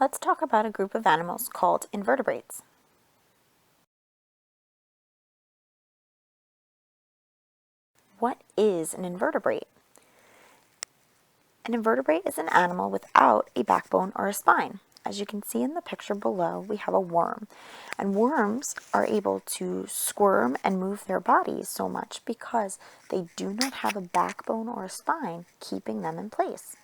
Let's talk about a group of animals called invertebrates. What is an invertebrate? An invertebrate is an animal without a backbone or a spine. As you can see in the picture below, we have a worm. And worms are able to squirm and move their bodies so much because they do not have a backbone or a spine keeping them in place.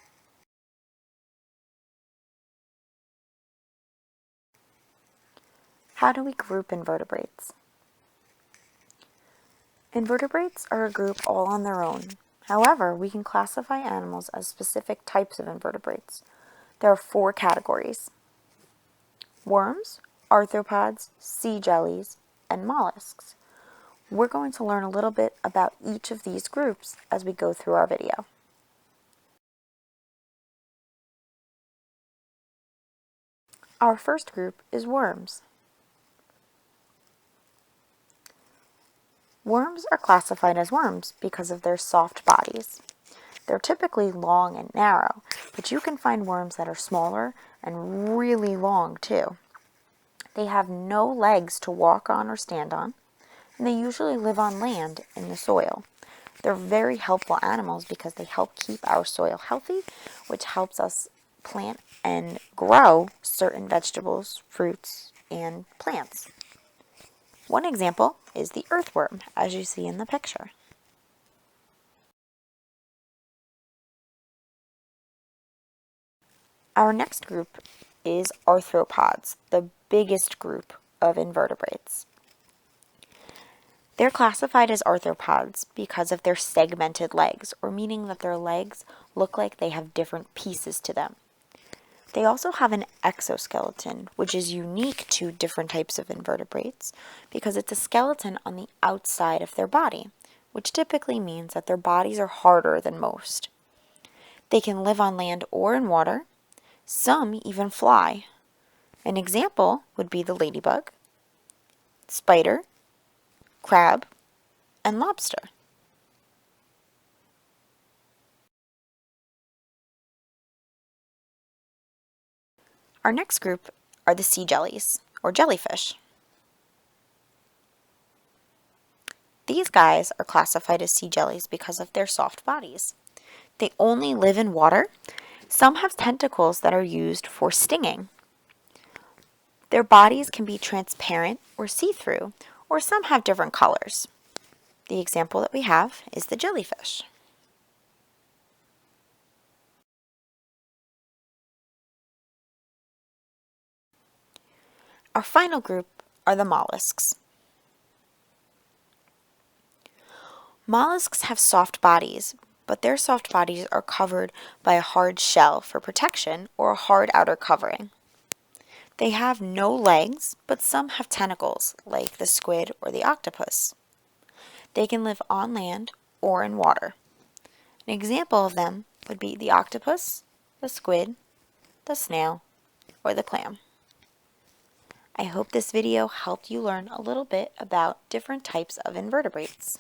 How do we group invertebrates? Invertebrates are a group all on their own. However, we can classify animals as specific types of invertebrates. There are 4 categories: worms, arthropods, sea jellies, and mollusks. We're going to learn a little bit about each of these groups as we go through our video. Our first group is worms. Worms are classified as worms because of their soft bodies. They're typically long and narrow, but you can find worms that are smaller and really long too. They have no legs to walk on or stand on, and they usually live on land in the soil. They're very helpful animals because they help keep our soil healthy, which helps us plant and grow certain vegetables, fruits, and plants. One example is the earthworm, as you see in the picture. Our next group is arthropods, the biggest group of invertebrates. They're classified as arthropods because of their segmented legs, or meaning that their legs look like they have different pieces to them. They also have an exoskeleton, which is unique to different types of invertebrates because it's a skeleton on the outside of their body, which typically means that their bodies are harder than most. They can live on land or in water. Some even fly. An example would be the ladybug, spider, crab, and lobster. Our next group are the sea jellies, or jellyfish. These guys are classified as sea jellies because of their soft bodies. They only live in water. Some have tentacles that are used for stinging. Their bodies can be transparent or see-through, or some have different colors. The example that we have is the jellyfish. Our final group are the mollusks. Mollusks have soft bodies, but their soft bodies are covered by a hard shell for protection or a hard outer covering. They have no legs, but some have tentacles, like the squid or the octopus. They can live on land or in water. An example of them would be the octopus, the squid, the snail, or the clam. I hope this video helped you learn a little bit about different types of invertebrates.